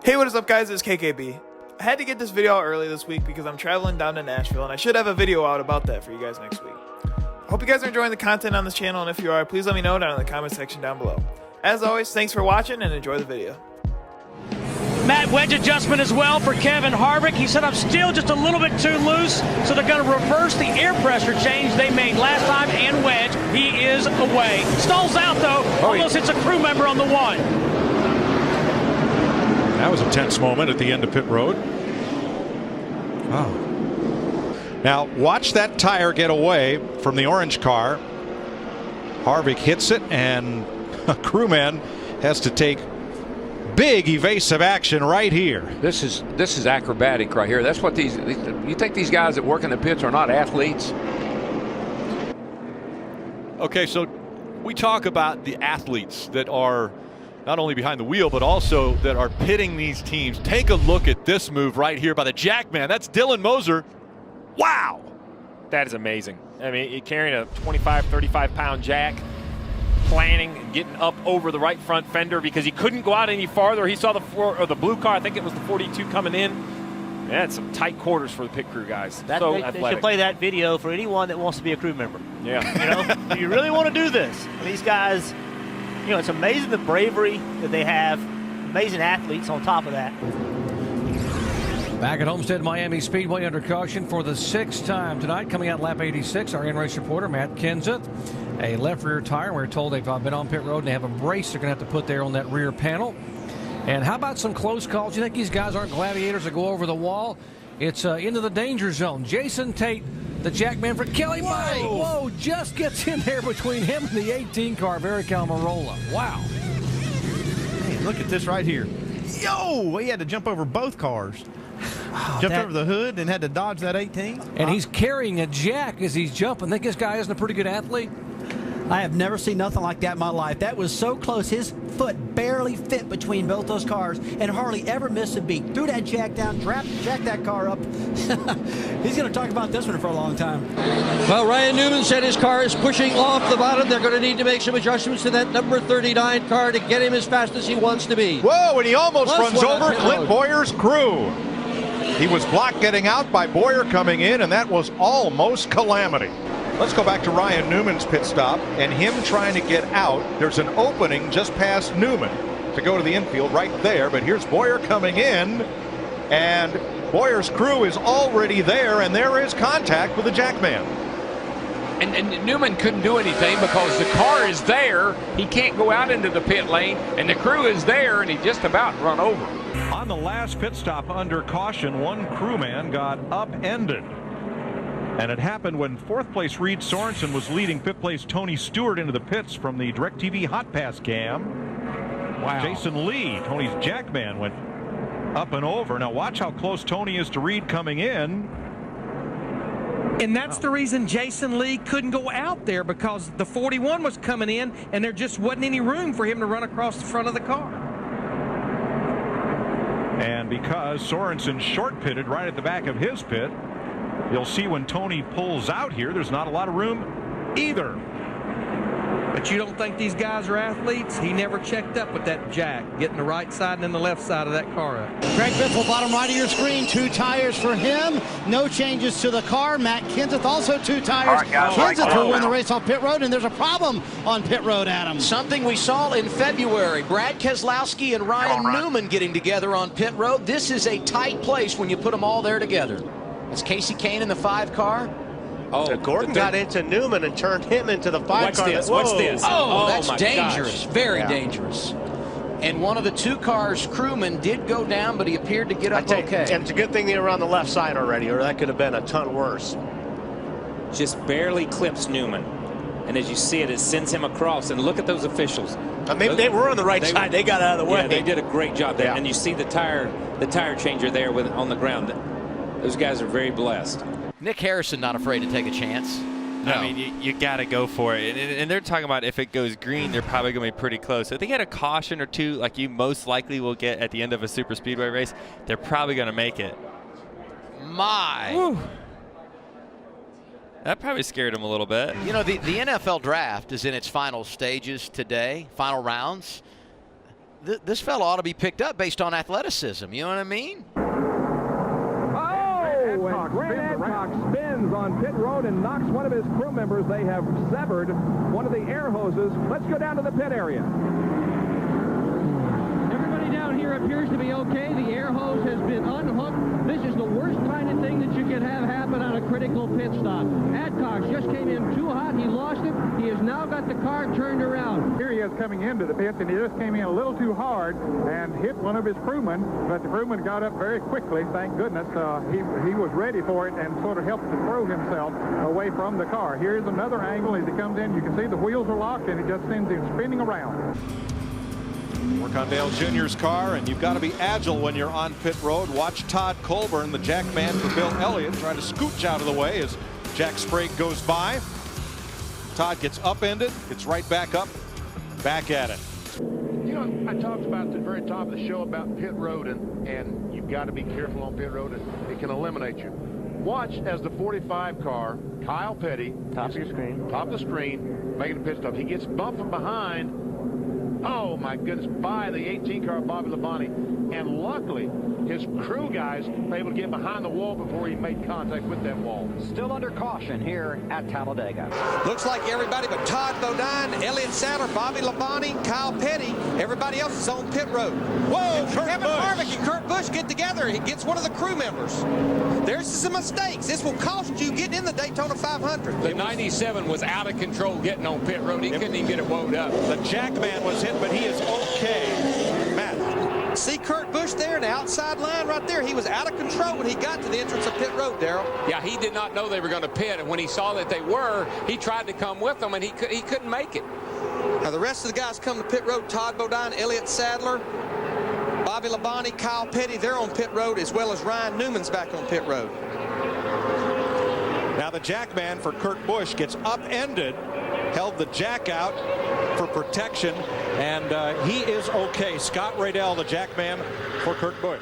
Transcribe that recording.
Hey, what is up guys, it's KKB. I had to get this video out early this week because I'm traveling down to Nashville and I should have a video out about that for you guys next week. I hope you guys are enjoying the content on this channel, and if you are, please let me know down in the comment section down below. As always, thanks for watching and enjoy the video. Matt, wedge adjustment as well for Kevin Harvick. He said I'm still just a little bit too loose, so they're going to reverse the air pressure change they made last time and wedge. He is away. Stalls out though, almost hits a crew member on the one. That was a tense moment at the end of pit road. Wow. Now watch that tire get away from the orange car. Harvick hits it and a crewman has to take big evasive action right here. This is acrobatic right here. That's what these you think these guys that work in the pits are not athletes? Okay, so we talk about the athletes that are not only behind the wheel, but also that are pitting these teams. Take a look at this move right here by the Jackman. That's Dylan Moser. Wow. That is amazing. I mean, you're carrying a 25, 35-pound jack, planning and getting up over the right front fender because he couldn't go out any farther. He saw the blue car. I think it was the 42 coming in. Man, it's some tight quarters for the pit crew guys. They should play that video for anyone that wants to be a crew member. Yeah. You know, you really want to do this. These guys, you know, it's amazing the bravery that they have. Amazing athletes on top of that. Back at Homestead Miami Speedway under caution for the sixth time tonight. Coming out lap 86, our in-race reporter, Matt Kenseth. A left rear tire. We're told they've been on pit road and they have a brace they're going to have to put there on that rear panel. And how about some close calls? You think these guys aren't gladiators that go over the wall? It's into the danger zone. Jason Tate, the Jackman for Kelly Murray. Whoa, just gets in there between him and the 18 car, Barry Calmarola. Wow. Hey, look at this right here. Yo, he had to jump over both cars. Jumped over the hood and had to dodge that 18. And he's carrying a jack as he's jumping. Think this guy isn't a pretty good athlete? I have never seen nothing like that in my life. That was so close. His foot barely fit between both those cars and hardly ever missed a beat. Threw that jack down, jacked that car up. He's going to talk about this one for a long time. Well, Ryan Newman said his car is pushing off the bottom. They're going to need to make some adjustments to that number 39 car to get him as fast as he wants to be. Whoa, and he almost Plus runs over Clint Boyer's crew. He was blocked getting out by Boyer coming in, and that was almost calamity. Let's go back to Ryan Newman's pit stop and him trying to get out. There's an opening just past Newman to go to the infield right there, but here's Boyer coming in, and Boyer's crew is already there, and there is contact with the Jackman. And Newman couldn't do anything because the car is there. He can't go out into the pit lane, and the crew is there, and he just about run over. On the last pit stop under caution, one crewman got upended. And it happened when fourth place Reed Sorensen was leading fifth place Tony Stewart into the pits from the DirecTV Hot Pass cam. Wow. Jason Lee, Tony's Jackman, went up and over. Now watch how close Tony is to Reed coming in. And that's the reason Jason Lee couldn't go out there, because the 41 was coming in and there just wasn't any room for him to run across the front of the car. And because Sorensen short pitted right at the back of his pit, you'll see when Tony pulls out here, there's not a lot of room either. But you don't think these guys are athletes? He never checked up with that jack, getting the right side and then the left side of that car up. Greg Biffle, bottom right of your screen. 2 tires for him. No changes to the car. Matt Kenseth also 2 tires. Kenseth will win the race on pit road, and there's a problem on pit road, Adam. Something we saw in February. Brad Keselowski and Ryan Newman getting together on pit road. This is a tight place when you put them all there together. It's Casey Kane in the 5 car. Oh, Gordon got into Newman and turned him into the 5 car. What's this? Oh, that's dangerous. Gosh. Very dangerous. And one of the 2 cars crewmen did go down, but he appeared to get up okay. And it's a good thing they were on the left side already, or that could have been a ton worse. Just barely clips Newman. And as you see it sends him across. And look at those officials. Maybe they were on the right side. They got out of the way. Yeah, they did a great job there. Yeah. And you see the tire changer there on the ground. Those guys are very blessed. Nick Harrison not afraid to take a chance. No. I mean, you got to go for it. And they're talking about if it goes green, they're probably going to be pretty close. So if they get a caution or 2, like you most likely will get at the end of a super speedway race, they're probably going to make it. My. Whew. That probably scared him a little bit. You know, the NFL draft is in its final stages today, final rounds. this fella ought to be picked up based on athleticism. You know what I mean? And Grant Adcock spins on pit road and knocks one of his crew members. They have severed one of the air hoses. Let's go down to the pit area. Everybody down here appears to be okay. The air hose has been unhooked. This is the worst kind of thing that you can have happen on a critical pit stop. Adcock just came in too hot. He lost it. He has now got the car turned around. Here he is coming into the pits, and he just came in a little too hard and hit one of his crewmen, but the crewman got up very quickly, thank goodness. He was ready for it and sort of helped to throw himself away from the car. Here's another angle as he comes in. You can see the wheels are locked, and it just sends him spinning around. Work on Dale Jr.'s car, and you've got to be agile when you're on pit road. Watch Todd Colburn, the jack man for Bill Elliott, trying to scooch out of the way as Jack Sprague goes by. Todd gets upended, gets right back up, back at it. You know, I talked about at the very top of the show about pit road, and you've got to be careful on pit road, and it can eliminate you. Watch as the 45 car, Kyle Petty, top of the screen, making a pit stop. He gets bumped from behind. Oh my goodness, by the 18 car Bobby Labonte, and luckily his crew guys were able to get behind the wall before he made contact with that wall. Still under caution here at Talladega. Looks like everybody but Todd Bodine, Elliott Sadler, Bobby Labonte, Kyle Petty, everybody else is on pit road. Whoa, Kevin Harvick and Kurt Busch get together. He gets one of the crew members. There's some mistakes. This will cost you getting in the Daytona 500. The 97 was out of control getting on pit road. He couldn't even get it wound up. The Jackman was hit, but he is okay. Matt. See Kurt Busch there, the outside line right there. He was out of control when he got to the entrance of pit road, Darrell. Yeah, he did not know they were going to pit, and when he saw that they were, he tried to come with them, and he couldn't make it. Now the rest of the guys come to pit road. Todd Bodine, Elliott Sadler, Bobby Labonte, Kyle Petty, they're on pit road, as well as Ryan Newman's back on pit road. Now the Jackman for Kurt Busch gets upended, held the jack out for protection, and he is okay. Scott Radell, the Jackman for Kurt Busch.